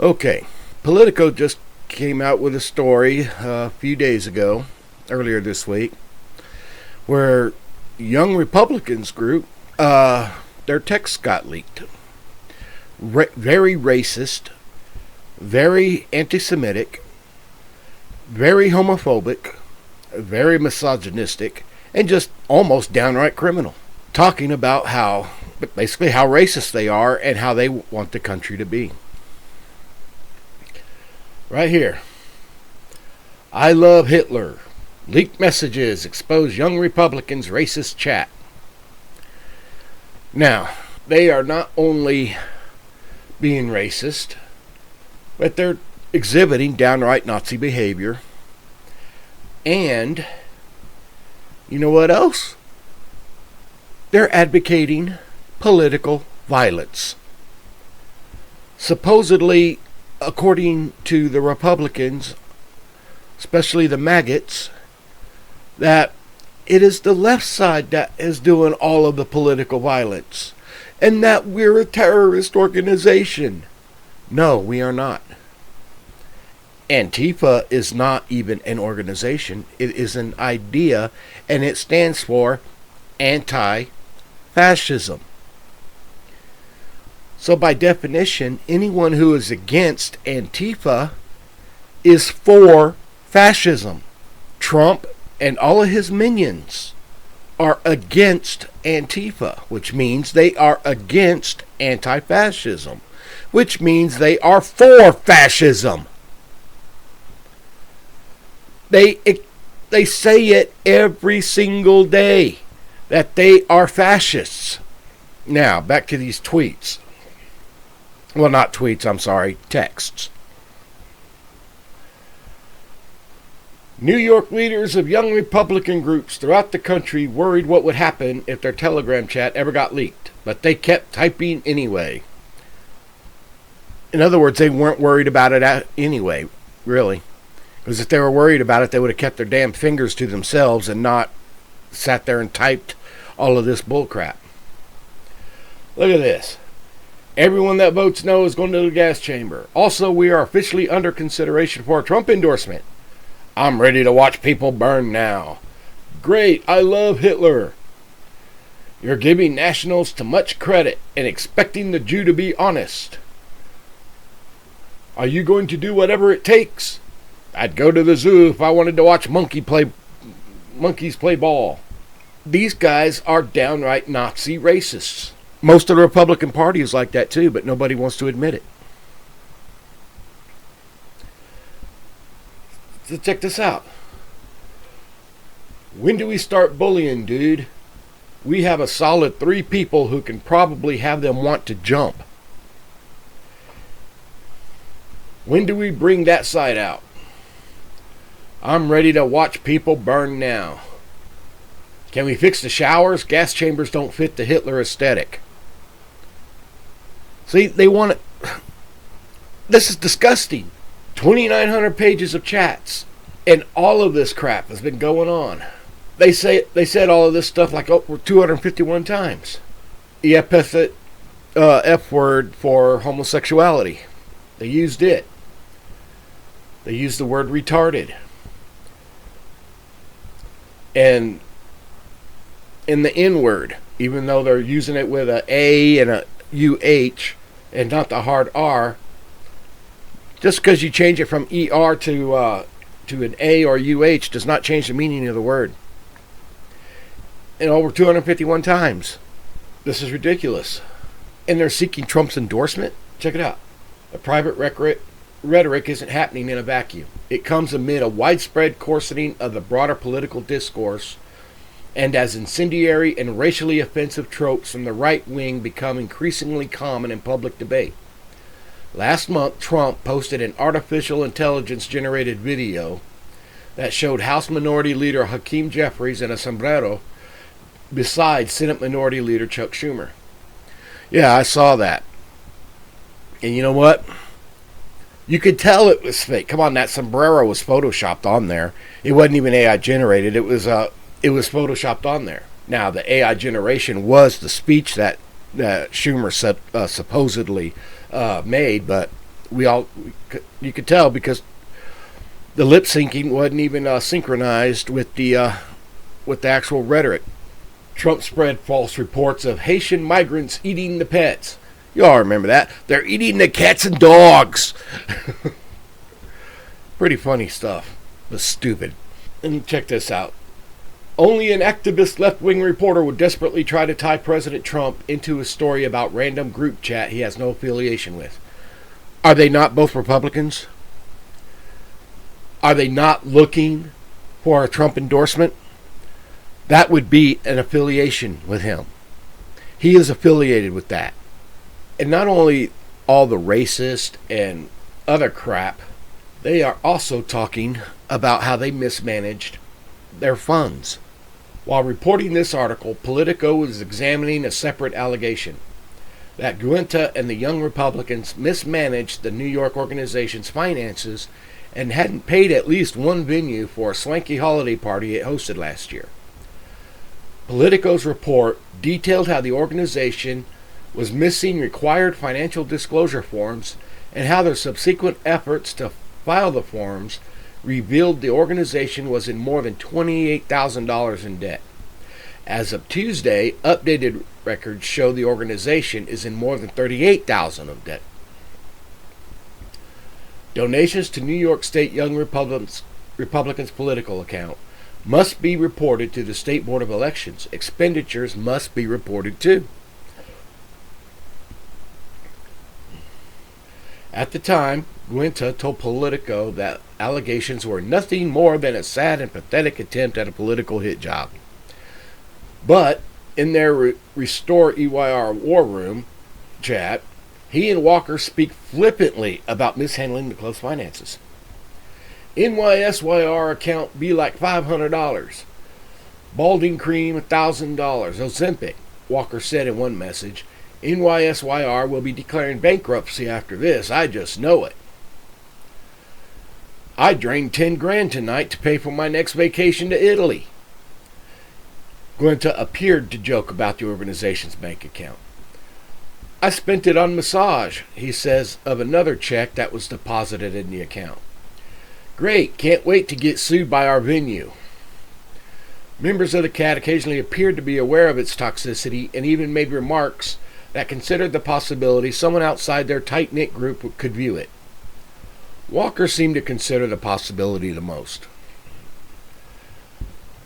Okay, Politico just came out with a story a few days ago, earlier this week, where Young Republicans group, their text got leaked. Very racist, very anti-Semitic, very homophobic, very misogynistic, and just almost downright criminal. Talking about basically how racist they are and how they want the country to be. Right here. I love Hitler. Leaked messages expose Young Republicans' racist chat. Now, they are not only being racist, but they're exhibiting downright Nazi behavior. And, you know what else? They're advocating political violence. Supposedly, according to the Republicans, especially the maggots, that it is the left side that is doing all of the political violence, and that we're a terrorist organization. No, we are not. Antifa is not even an organization. It is an idea, and it stands for anti-fascism. So by definition, anyone who is against Antifa is for fascism. Trump and all of his minions are against Antifa, which means they are against anti-fascism, which means they are for fascism. They say it every single day that they are fascists. Now, back to these tweets. Well, not tweets, I'm sorry, texts. New York leaders of young Republican groups throughout the country worried what would happen if their Telegram chat ever got leaked, but they kept typing anyway. In other words, they weren't worried about it anyway, really. Because if they were worried about it, they would have kept their damn fingers to themselves and not sat there and typed all of this bullcrap. Look at this. Everyone that votes no is going to the gas chamber. Also, we are officially under consideration for a Trump endorsement. I'm ready to watch people burn now. Great, I love Hitler. You're giving nationals too much credit and expecting the Jew to be honest. Are you going to do whatever it takes? I'd go to the zoo if I wanted to watch monkeys play ball. These guys are downright Nazi racists. Most of the Republican Party is like that too, but nobody wants to admit it. So check this out. When do we start bullying, dude? We have a solid 3 people who can probably have them want to jump. When do we bring that side out? I'm ready to watch people burn now. Can we fix the showers? Gas chambers don't fit the Hitler aesthetic. See, they want it. This is disgusting. 2,900 pages of chats, and all of this crap has been going on. They said all of this stuff like over 251 times. The epithet F word for homosexuality. They used it. They used the word retarded. And in the N word, even though they're using it with a A and a UH and not the hard R, just because you change it from ER to an A or UH does not change the meaning of the word. And over 251 times. This is ridiculous. And they're seeking Trump's endorsement? Check it out. The private rhetoric isn't happening in a vacuum. It comes amid a widespread coarsening of the broader political discourse, and as incendiary and racially offensive tropes from the right wing become increasingly common in public debate. Last month, Trump posted an artificial intelligence-generated video that showed House Minority Leader Hakeem Jeffries in a sombrero beside Senate Minority Leader Chuck Schumer. Yeah, I saw that. And you know what? You could tell it was fake. Come on, that sombrero was photoshopped on there. It wasn't even AI generated. It was photoshopped on there. Now the AI generation was the speech that Schumer supposedly made, but you could tell because the lip syncing wasn't even synchronized with the actual rhetoric. Trump spread false reports of Haitian migrants eating the pets. You all remember that. They're eating the cats and dogs. Pretty funny stuff, but stupid. And check this out. Only an activist left-wing reporter would desperately try to tie President Trump into a story about random group chat he has no affiliation with. Are they not both Republicans? Are they not looking for a Trump endorsement? That would be an affiliation with him. He is affiliated with that. And not only all the racist and other crap, they are also talking about how they mismanaged their funds. While reporting this article, Politico is examining a separate allegation that Guenta and the Young Republicans mismanaged the New York organization's finances and hadn't paid at least one venue for a swanky holiday party it hosted last year. Politico's report detailed how the organization was missing required financial disclosure forms and how their subsequent efforts to file the forms revealed the organization was in more than $28,000 in debt. As of Tuesday, updated records show the organization is in more than $38,000 of debt. Donations to New York State Young Republicans political account must be reported to the State Board of Elections. Expenditures must be reported too. At the time, Guenta told Politico that allegations were nothing more than a sad and pathetic attempt at a political hit job. But in their Restore EYR War Room chat, he and Walker speak flippantly about mishandling the close finances. NYSYR account be like $500. Balding cream $1,000. Ozempic, Walker said in one message. NYSYR will be declaring bankruptcy after this. I just know it. I drained $10,000 tonight to pay for my next vacation to Italy. Guenta appeared to joke about the organization's bank account. I spent it on massage, he says of another check that was deposited in the account. Great, can't wait to get sued by our venue. Members of the CAT occasionally appeared to be aware of its toxicity and even made remarks that considered the possibility someone outside their tight-knit group could view it. Walker seemed to consider the possibility the most.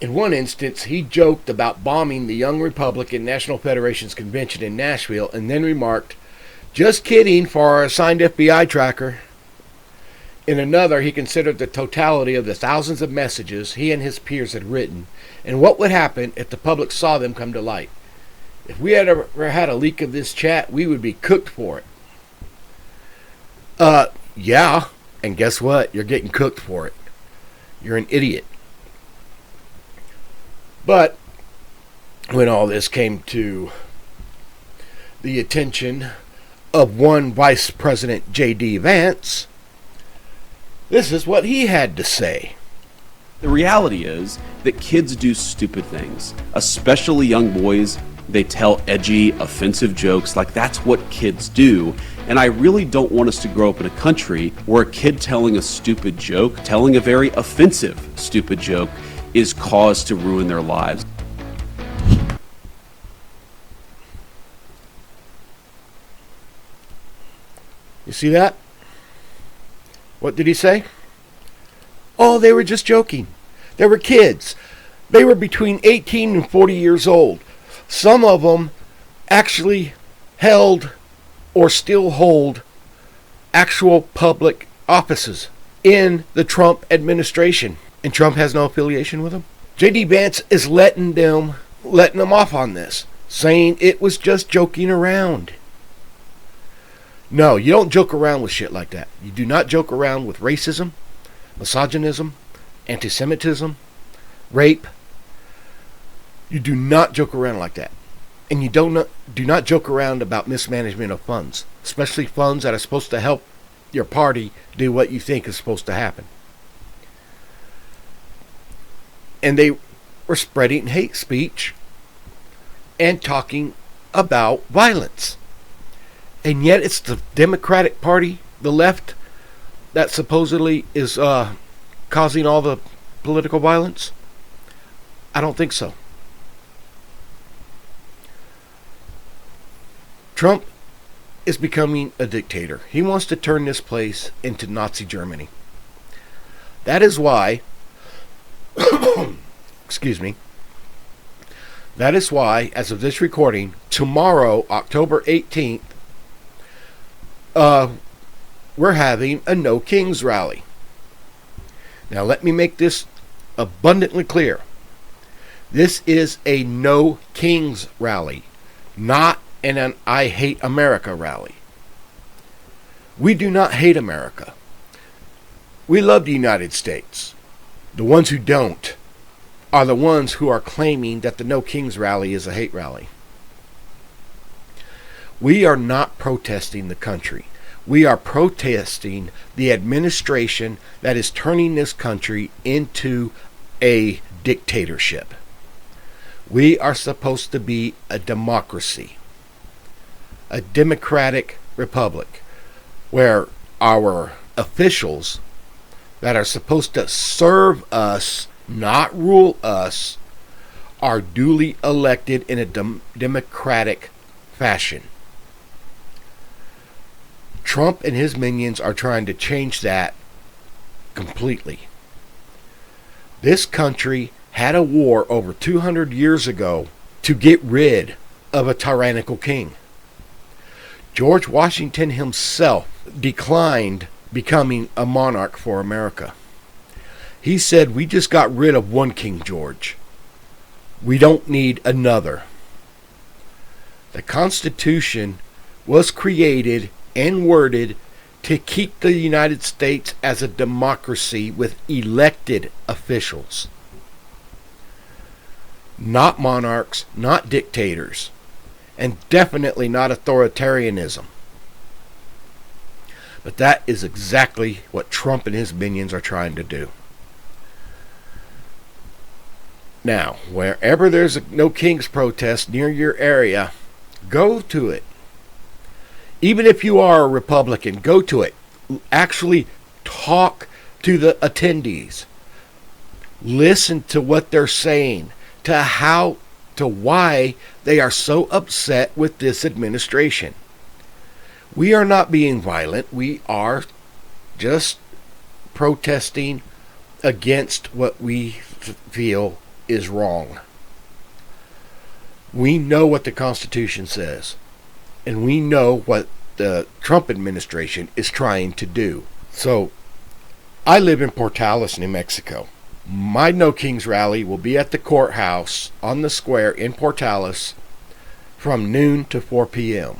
In one instance, he joked about bombing the Young Republican National Federation's convention in Nashville and then remarked, "Just kidding for our assigned FBI tracker." In another, he considered the totality of the thousands of messages he and his peers had written and what would happen if the public saw them come to light. If we had ever had a leak of this chat, we would be cooked for it. Yeah, and guess what? You're getting cooked for it. You're an idiot. But when all this came to the attention of one Vice President J.D. Vance, this is what he had to say. The reality is that kids do stupid things, especially young boys. They tell edgy, offensive jokes like that's what kids do. And I really don't want us to grow up in a country where a kid telling a stupid joke, telling a very offensive stupid joke, is cause to ruin their lives. You see that? What did he say? Oh, they were just joking. They were kids. They were between 18 and 40 years old. Some of them actually held or still hold actual public offices in the Trump administration. And Trump has no affiliation with them. J.D. Vance is letting them off on this, saying it was just joking around. No, you don't joke around with shit like that. You do not joke around with racism, misogynism, anti-Semitism, rape. You do not joke around like that. And you do not joke around about mismanagement of funds, especially funds that are supposed to help your party do what you think is supposed to happen. And they were spreading hate speech and talking about violence. And yet it's the Democratic Party, the left, that supposedly is causing all the political violence? I don't think so. Trump is becoming a dictator. He wants to turn this place into Nazi Germany. That is why, excuse me, that is why, as of this recording, tomorrow, October 18th, we're having a No Kings rally. Now let me make this abundantly clear. This is a No Kings rally, not an I Hate America rally. We do not hate America. We love the United States. The ones who don't are the ones who are claiming that the No Kings rally is a hate rally. We are not protesting the country. We are protesting the administration that is turning this country into a dictatorship. We are supposed to be a democracy, a democratic republic, where our officials that are supposed to serve us, not rule us, are duly elected in a democratic fashion. Trump and his minions are trying to change that completely. This country had a war over 200 years ago to get rid of a tyrannical king. George Washington himself declined becoming a monarch for America. He said, "We just got rid of one King George. We don't need another." The Constitution was created and worded to keep the United States as a democracy with elected officials. Not monarchs, not dictators, and definitely not authoritarianism. But that is exactly what Trump and his minions are trying to do. Now, wherever there's a No Kings protest near your area, go to it. Even if you are a Republican, go to it. Actually talk to the attendees. Listen to what they're saying, to why they are so upset with this administration. We are not being violent. We are just protesting against what we feel is wrong. We know what the Constitution says, and we know what the Trump administration is trying to do. So, I live in Portales, New Mexico. My No Kings rally will be at the courthouse on the square in Portales from noon to 4 p.m.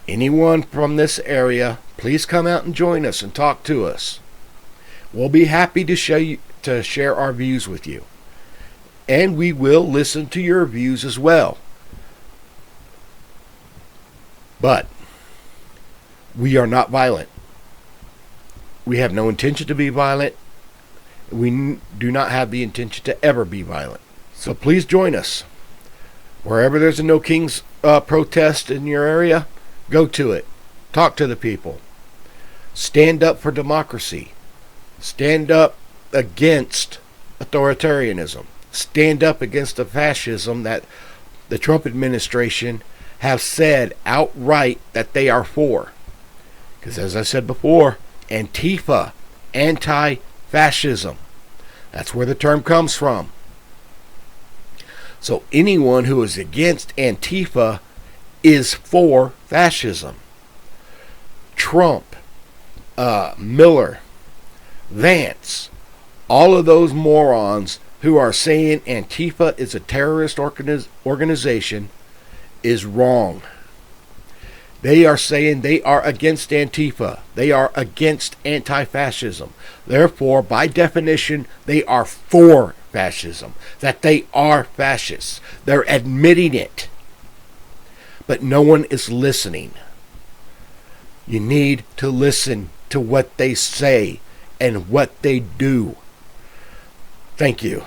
Anyone from this area, please come out and join us and talk to us. We'll be happy to share our views with you. And we will listen to your views as well. But we are not violent. We have no intention to be violent. We do not have the intention to ever be violent. So please join us. Wherever there's a No Kings protest in your area, go to it. Talk to the people. Stand up for democracy. Stand up against authoritarianism. Stand up against the fascism that the Trump administration have said outright that they are for. Because as I said before, Antifa, anti-fascism. That's where the term comes from. So anyone who is against Antifa is for fascism. Trump, Miller, Vance, all of those morons who are saying Antifa is a terrorist organization is wrong. They are saying they are against Antifa. They are against anti-fascism. Therefore, by definition, they are for fascism. That they are fascists. They're admitting it. But no one is listening. You need to listen to what they say and what they do. Thank you.